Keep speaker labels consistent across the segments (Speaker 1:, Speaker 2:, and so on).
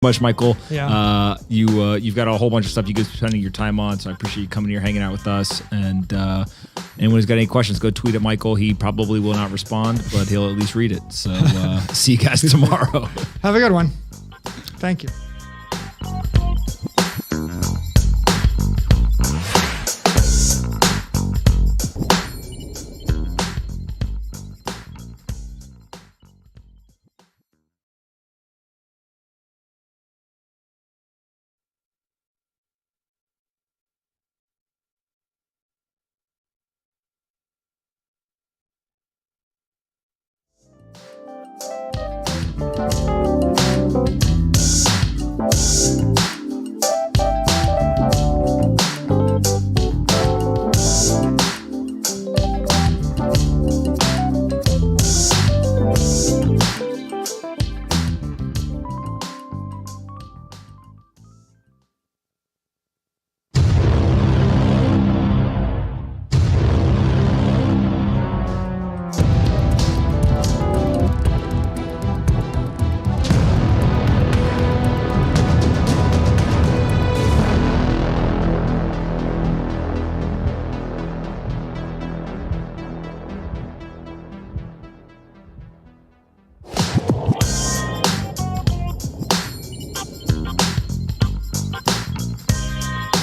Speaker 1: Much, Michael.
Speaker 2: Yeah.
Speaker 1: You've got a whole bunch of stuff you guys are spending your time on, so I appreciate you coming here, hanging out with us. And anyone who's got any questions, go tweet at Michael. He probably will not respond, but he'll at least read it. So see you guys tomorrow.
Speaker 2: Have a good one. Thank you.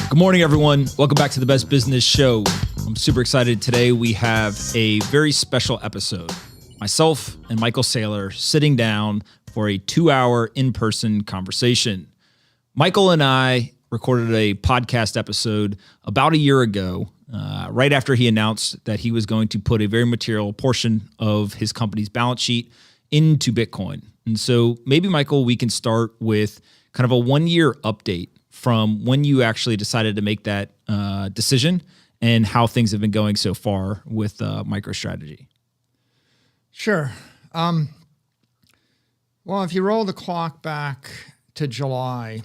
Speaker 1: Good morning, everyone. Welcome back to the Best Business Show. I'm super excited. Today we have a very special episode. Myself and Michael Saylor sitting down for a 2-hour in-person conversation. Michael and I recorded a podcast episode about a year ago, right after he announced that he was going to put a very material portion of his company's balance sheet into Bitcoin. And so maybe, Michael, we can start with kind of a 1-year update from when you actually decided to make that decision and how things have been going so far with MicroStrategy.
Speaker 2: Sure. Well, if you roll the clock back to July,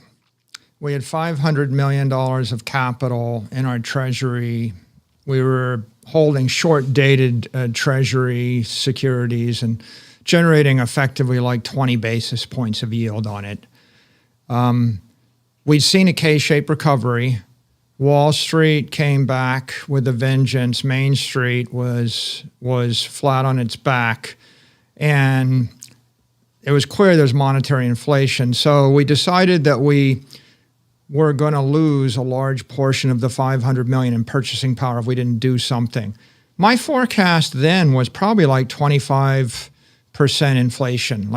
Speaker 2: we had $500 million of capital in our treasury. We were holding short-dated treasury securities and generating effectively like 20 basis points of yield on it. We'd seen a K-shaped recovery. Wall Street came back with a vengeance. Main Street was flat on its back. And it was clear there's monetary inflation. So we decided that we were going to lose a large portion of the $500 million in purchasing power if we didn't do something. My forecast then was probably like 25% inflation.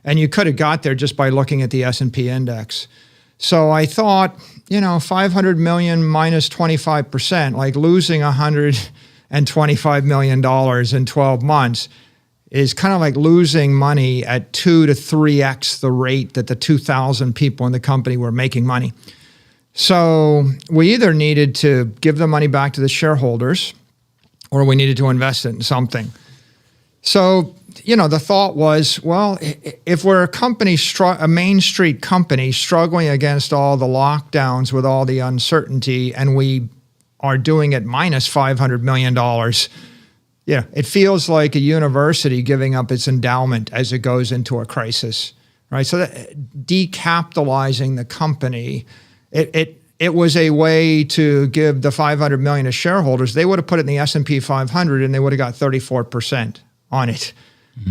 Speaker 2: And you could have got there just by looking at the S&P index. So I thought, $500 million minus 25%, like losing $125 million in 12 months is kind of like losing money at 2 to 3x the rate that the 2,000 people in the company were making money. So we either needed to give the money back to the shareholders or we needed to invest it in something. So the thought was, well, if we're a company, a Main Street company struggling against all the lockdowns with all the uncertainty, and we are doing it minus $500 million, it feels like a university giving up its endowment as it goes into a crisis, right? So decapitalizing the company, it was a way to give the $500 million to shareholders. They would have put it in the S&P 500 and they would have got 34% on it.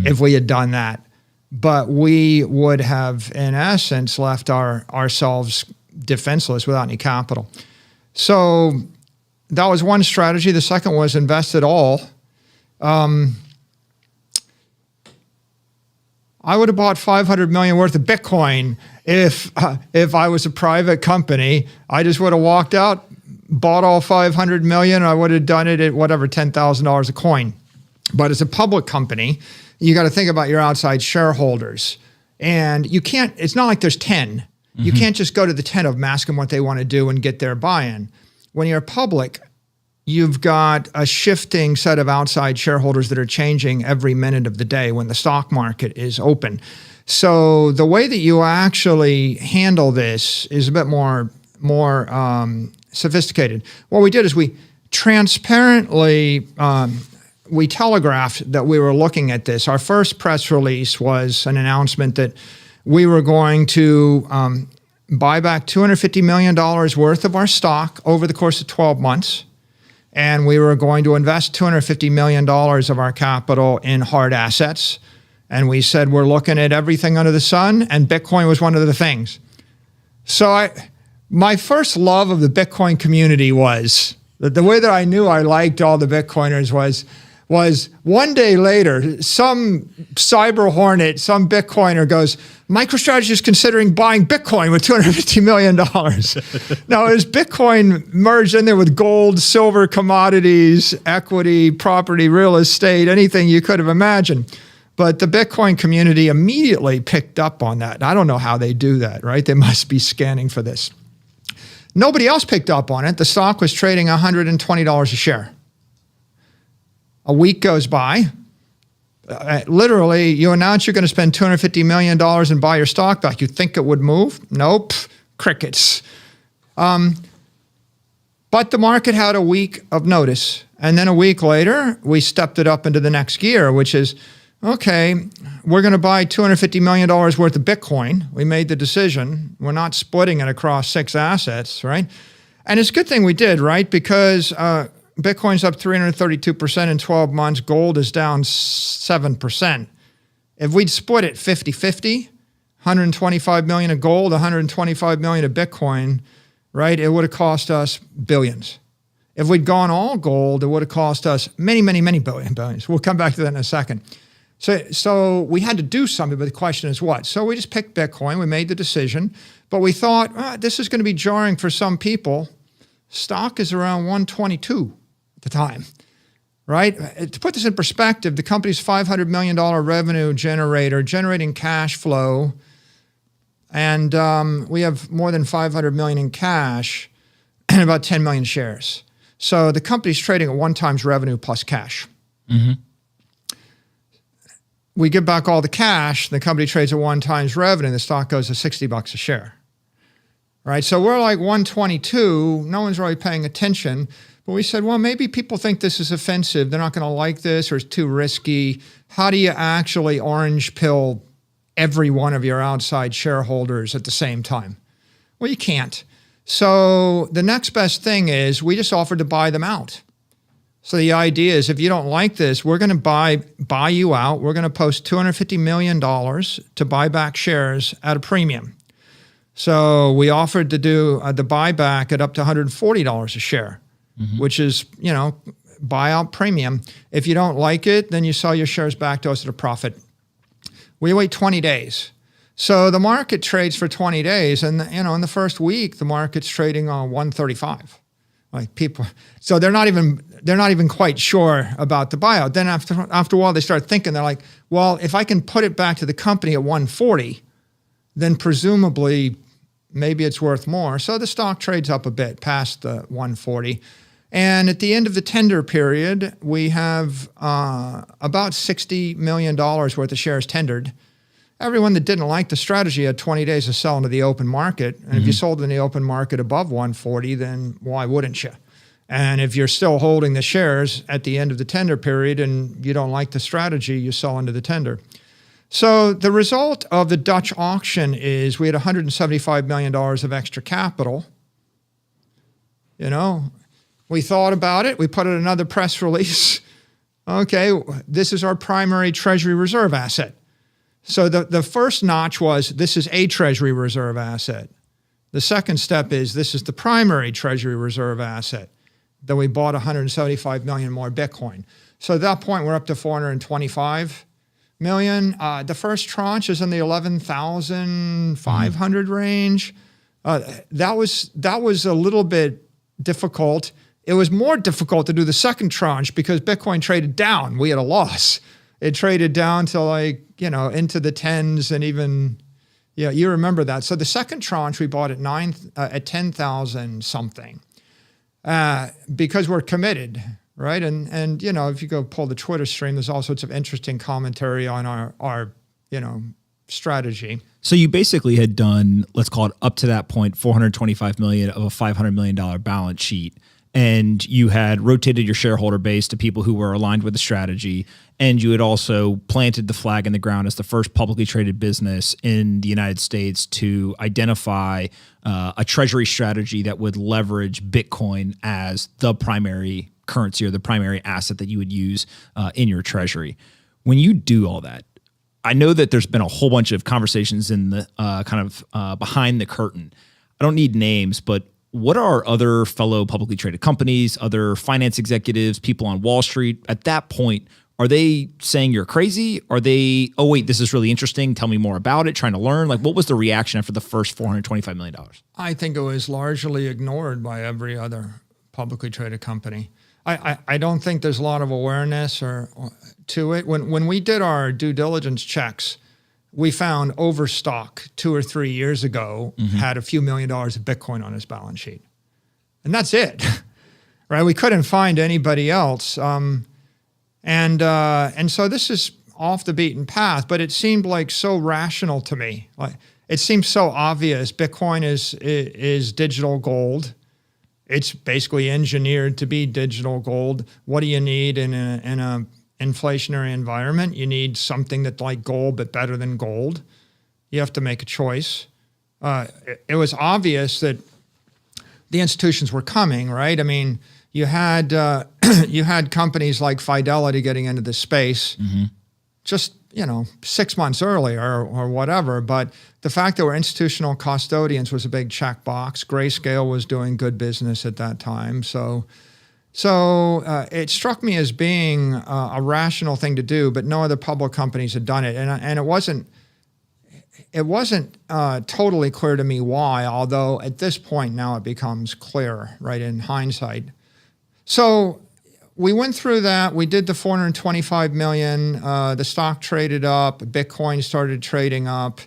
Speaker 2: If we had done that. But we would have, in essence, left ourselves defenseless without any capital. So that was one strategy. The second was invest it all. I would have bought $500 million worth of Bitcoin if I was a private company. I just would have walked out, bought all $500 million. I would have done it at whatever, $10,000 a coin. But as a public company, you got to think about your outside shareholders. And you can't, it's not like there's 10. You can't just go to the 10 of them, ask them what they want to do and get their buy-in. When you're public, you've got a shifting set of outside shareholders that are changing every minute of the day when the stock market is open. So the way that you actually handle this is a bit more sophisticated. What we did is we transparently we telegraphed that we were looking at this. Our first press release was an announcement that we were going to buy back $250 million worth of our stock over the course of 12 months. And we were going to invest $250 million of our capital in hard assets. And we said, we're looking at everything under the sun, and Bitcoin was one of the things. So my first love of the Bitcoin community was, the way that I knew I liked all the Bitcoiners was one day later, some cyber hornet, some Bitcoiner goes, MicroStrategy is considering buying Bitcoin with $250 million. Now, as Bitcoin merged in there with gold, silver, commodities, equity, property, real estate, anything you could have imagined. But the Bitcoin community immediately picked up on that. I don't know how they do that, right? They must be scanning for this. Nobody else picked up on it. The stock was trading $120 a share. A week goes by. Literally, you announce you're going to spend $250 million and buy your stock back. You think it would move? Nope. Crickets. But the market had a week of notice. And then a week later, we stepped it up into the next gear, which is, okay, we're going to buy $250 million worth of Bitcoin. We made the decision. We're not splitting it across 6 assets, right? And it's a good thing we did, right? Because Bitcoin's up 332% in 12 months. Gold is down 7%. If we'd split it 50-50, 125 million of gold, 125 million of Bitcoin, right, it would have cost us billions. If we'd gone all gold, it would have cost us many, many, many billions. We'll come back to that in a second. So we had to do something, but the question is what? So we just picked Bitcoin. We made the decision, but we thought, this is going to be jarring for some people. Stock is around 122 at the time, right? To put this in perspective, the company's $500 million revenue generator, generating cash flow, and we have more than $500 million in cash and about 10 million shares. So the company's trading at 1 times revenue plus cash. Mm-hmm. We give back all the cash, the company trades at 1 times revenue, the stock goes to $60 a share, right? So we're like 122, no one's really paying attention, but we said, well, maybe people think this is offensive, they're not gonna like this, or it's too risky. How do you actually orange pill every one of your outside shareholders at the same time? Well, you can't. So the next best thing is we just offered to buy them out. So the idea is, if you don't like this, we're going to buy you out. We're going to post $250 million to buy back shares at a premium. So we offered to do the buyback at up to $140 a share, which is, buyout premium. If you don't like it, then you sell your shares back to us at a profit. We wait 20 days. So the market trades for 20 days, and in the first week, the market's trading on 135. Like people, so they're not even quite sure about the buyout. Then after a while, they start thinking, they're like, well, if I can put it back to the company at 140, then presumably maybe it's worth more. So the stock trades up a bit past the 140. And at the end of the tender period, we have about $60 million worth of shares tendered. Everyone that didn't like the strategy had 20 days to sell into the open market. And if you sold in the open market above 140, then why wouldn't you? And if you're still holding the shares at the end of the tender period and you don't like the strategy, you sell into the tender. So the result of the Dutch auction is we had $175 million of extra capital. We thought about it. We put out another press release. Okay, this is our primary treasury reserve asset. So the first notch was, this is a treasury reserve asset. The second step is, this is the primary treasury reserve asset. Then we bought 175 million more Bitcoin. So at that point, we're up to 425 million. The first tranche is in the 11,500 range. That was a little bit difficult. It was more difficult to do the second tranche because Bitcoin traded down. We had a loss. It traded down to into the tens, and even, you remember that. So the second tranche we bought at 10,000 something because we're committed, right? And if you go pull the Twitter stream, there's all sorts of interesting commentary on our strategy.
Speaker 1: So you basically had done, let's call it up to that point, 425 million of a $500 million balance sheet. and you had rotated your shareholder base to people who were aligned with the strategy, and you had also planted the flag in the ground as the first publicly traded business in the United States to identify a treasury strategy that would leverage Bitcoin as the primary currency or the primary asset that you would use in your treasury. When you do all that, I know that there's been a whole bunch of conversations in the behind the curtain. I don't need names, but what are other fellow publicly traded companies, other finance executives, people on Wall Street at that point? Are they saying you're crazy? Are they, oh, wait, this is really interesting, tell me more about it, trying to learn? Like, what was the reaction after the first $425 million?
Speaker 2: I think it was largely ignored by every other publicly traded company. I don't think there's a lot of awareness or to it. When we did our due diligence checks, we found Overstock 2 or 3 years ago had a few $1 million of Bitcoin on his balance sheet. And that's it, right? We couldn't find anybody else. And so this is off the beaten path, but it seemed like so rational to me. Like, it seems so obvious. Bitcoin is digital gold. It's basically engineered to be digital gold. What do you need in a inflationary environment? You need something that's like gold, but better than gold. You have to make a choice. It was obvious that the institutions were coming, right? I mean, you had companies like Fidelity getting into this space just 6 months earlier or whatever. But the fact that we're institutional custodians was a big checkbox. Grayscale was doing good business at that time. So it struck me as being a rational thing to do, but no other public companies had done it. And it wasn't totally clear to me why, although at this point now it becomes clear, right, in hindsight. So we went through that. We did the 425 million. The stock traded up. Bitcoin started trading up.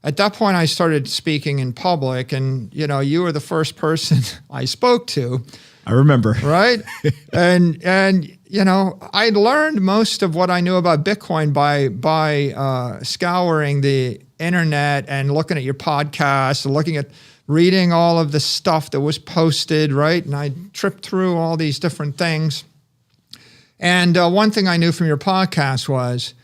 Speaker 2: At that point, I started speaking in public, and you were the first person I spoke to.
Speaker 1: I remember.
Speaker 2: Right? and I'd learned most of what I knew about Bitcoin by scouring the internet and looking at your podcast and reading all of the stuff that was posted, right? And I tripped through all these different things. And one thing I knew from your podcast was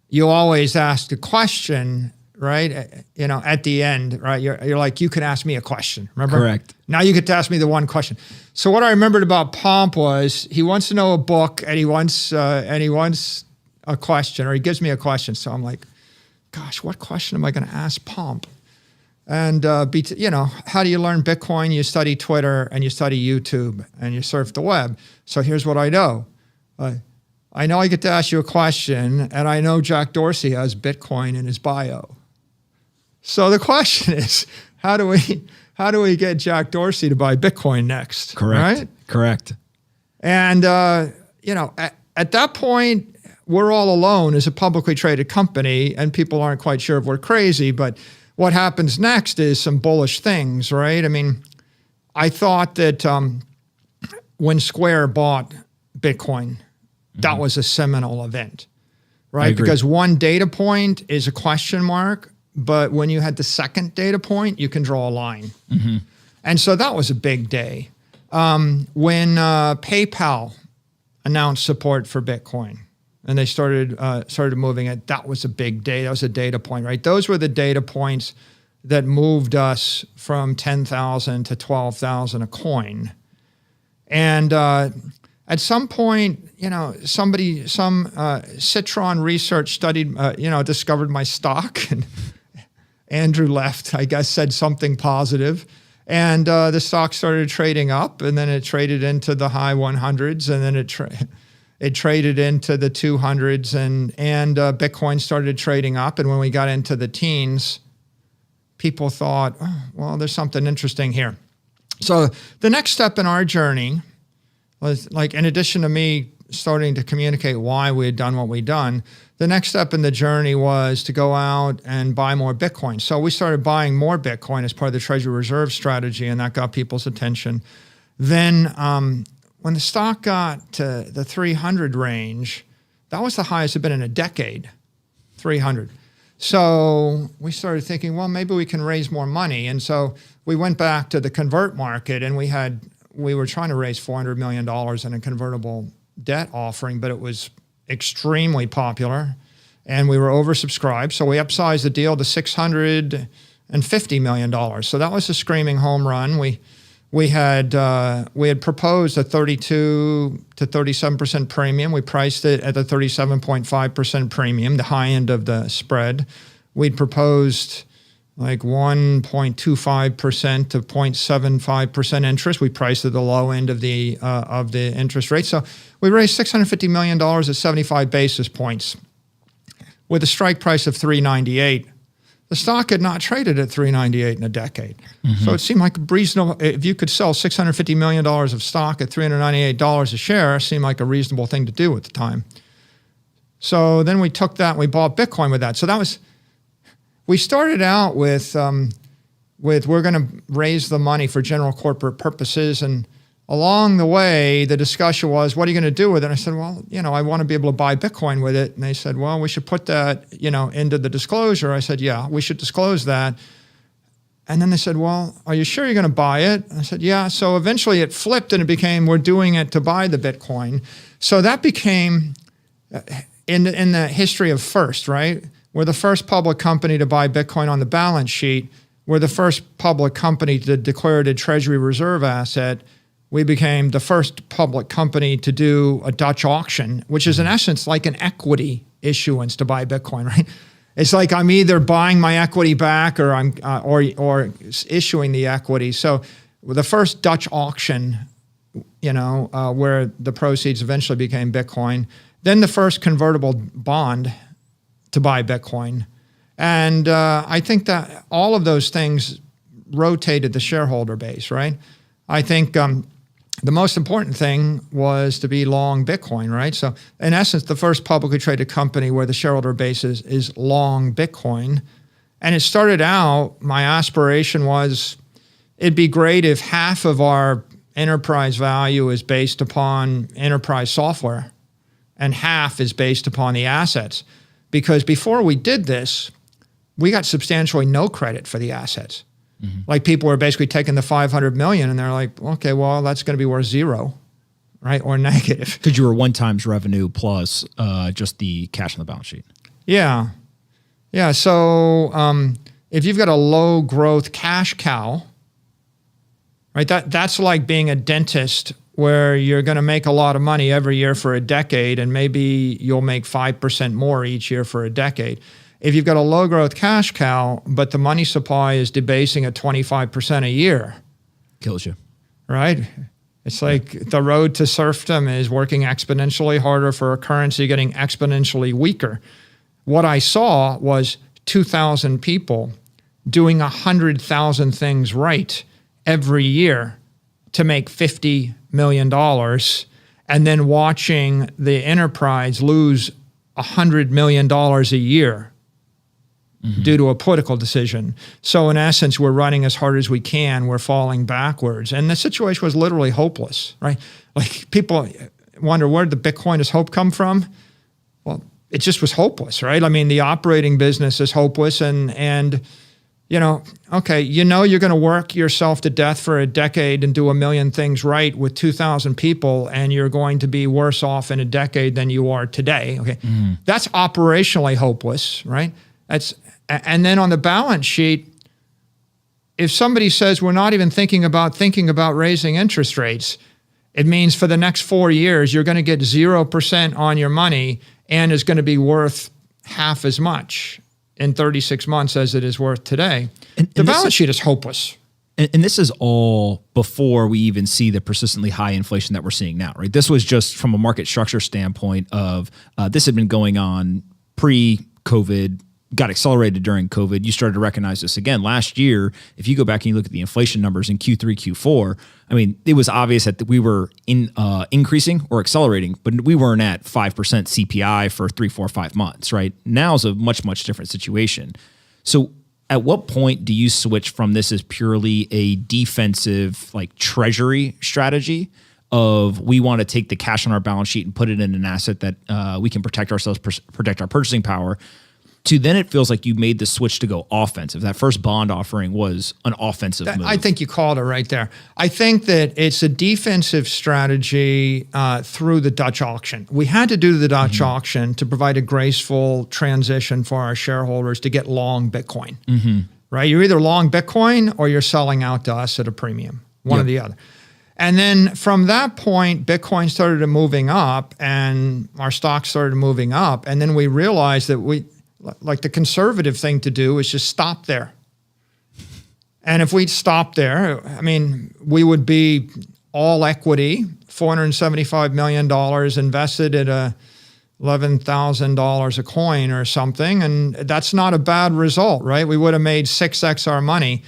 Speaker 2: you always ask a question, right? At the end, right? You're like, you can ask me a question, remember?
Speaker 1: Correct.
Speaker 2: Now you get to ask me the one question. So what I remembered about Pomp was he wants to know a book and he wants a question, or he gives me a question. So I'm like, gosh, what question am I going to ask Pomp? And, how do you learn Bitcoin? You study Twitter and you study YouTube and you surf the web. So here's what I know. I know I get to ask you a question, and I know Jack Dorsey has Bitcoin in his bio. So the question is, how do we get Jack Dorsey to buy Bitcoin next?
Speaker 1: Correct.
Speaker 2: Right?
Speaker 1: Correct.
Speaker 2: And, at that point, we're all alone as a publicly traded company, and people aren't quite sure if we're crazy, but what happens next is some bullish things, right? I mean, I thought that when Square bought Bitcoin, that was a seminal event, right? Because one data point is a question mark, but when you had the second data point, you can draw a line. And so that was a big day. When PayPal announced support for Bitcoin and they started moving it, that was a big day. That was a data point, right? Those were the data points that moved us from 10,000 to 12,000 a coin. And at some point, some Citron research studied, discovered my stock, and Andrew left, I guess, said something positive. And the stock started trading up, and then it traded into the high 100s, and then it traded into the 200s, and Bitcoin started trading up. And when we got into the teens, people thought, oh, well, there's something interesting here. So the next step in our journey was, like, in addition to me starting to communicate why we had done what we'd done, the next step in the journey was to go out and buy more Bitcoin. So we started buying more Bitcoin as part of the treasury reserve strategy, and that got people's attention. Then when the stock got to the 300 range, that was the highest it's been in a decade, 300. So we started thinking, well, maybe we can raise more money. And so we went back to the convert market, and we had we were trying to raise $400 million in a convertible debt offering, but it was extremely popular and we were oversubscribed. So we upsized the deal to $650 million. So that was a screaming home run. We had proposed a 32 to 37% premium. We priced it at the 37.5% premium, the high end of the spread. We'd proposed like 1.25% to 0.75% interest. We priced at the low end of the interest rate. So we raised $650 million at 75 basis points with a strike price of $398. The stock had not traded at $398 in a decade. Mm-hmm. So it seemed like reasonable. If you could sell $650 million of stock at $398 a share, seemed like a reasonable thing to do at the time. So then we took that and we bought Bitcoin with that. So that was, we started out with we're going to raise the money for general corporate purposes. And along the way, the discussion was, what are you going to do with it? And I said, well, I want to be able to buy Bitcoin with it. And they said, well, we should put that, into the disclosure. I said, yeah, we should disclose that. And then they said, well, are you sure you're going to buy it? And I said, yeah. So eventually it flipped and it became, we're doing it to buy the Bitcoin. So that became, in the history of first, right? We're the first public company to buy Bitcoin on the balance sheet. We're the first public company to declare it a treasury reserve asset. We became the first public company to do a Dutch auction, which is in essence like an equity issuance to buy Bitcoin, right? It's like I'm either buying my equity back or I'm or issuing the equity. So the first Dutch auction, where the proceeds eventually became Bitcoin. Then the first convertible bond to buy Bitcoin. And I think that all of those things rotated the shareholder base, right? I think the most important thing was to be long Bitcoin, right? So in essence, the first publicly traded company where the shareholder base is long Bitcoin. And it started out, my aspiration was, it'd be great if half of our enterprise value is based upon enterprise software and half is based upon the assets. Because before we did this, we got substantially no credit for the assets. Mm-hmm. Like people were basically taking the 500 million and they're like, okay, well, that's going to be worth zero, right? Or negative.
Speaker 1: Because you were 1 times revenue plus just the cash on the balance sheet.
Speaker 2: Yeah. Yeah. So if you've got a low growth cash cow, right, that's like being a dentist where you're going to make a lot of money every year for a decade and maybe you'll make 5% more each year for a decade. If you've got a low growth cash cow, but the money supply is debasing at 25% a year.
Speaker 1: Kills you.
Speaker 2: Right? It's like the road to serfdom is working exponentially harder for a currency getting exponentially weaker. What I saw was 2,000 people doing 100,000 things right every year to make $50 million and then watching the enterprise lose $100 million a year due to a political decision. So in essence, we're running as hard as we can. We're falling backwards. And the situation was literally hopeless, right? Like people wonder, where did the Bitcoiners' hope come from? Well, it just was hopeless, right? I mean, the operating business is hopeless and okay, you're going to work yourself to death for a decade and do a million things right with 2,000 people, and you're going to be worse off in a decade than you are today. Okay, That's operationally hopeless, right? And then on the balance sheet, if somebody says we're not even thinking about raising interest rates, it means for the next 4 years you're going to get 0% on your money and is going to be worth half as much in 36 months as it is worth today. And the balance sheet is hopeless.
Speaker 1: And this is all before we even see the persistently high inflation that we're seeing now, right? This was just from a market structure standpoint of this had been going on pre-COVID, got accelerated during COVID. You started to recognize this again. Last year, if you go back and you look at the inflation numbers in Q3, Q4, I mean, it was obvious that we were increasing or accelerating, but we weren't at 5% CPI for 3, 4, 5 months, right? Now is a much, much different situation. So at what point do you switch from this as purely a defensive like treasury strategy of we want to take the cash on our balance sheet and put it in an asset that we can protect ourselves, protect our purchasing power, to then it feels like you made the switch to go offensive. That first bond offering was an offensive move.
Speaker 2: I think you called it right there. I think that it's a defensive strategy through the Dutch auction. We had to do the Dutch auction to provide a graceful transition for our shareholders to get long Bitcoin, right? You're either long Bitcoin or you're selling out to us at a premium, one or the other. And then from that point, Bitcoin started moving up and our stocks started moving up. And then we realized that like the conservative thing to do is just stop there. And if we'd stopped there, I mean, we would be all equity, $475 million invested at $11,000 a coin or something. And that's not a bad result, right? We would have made 6x our money.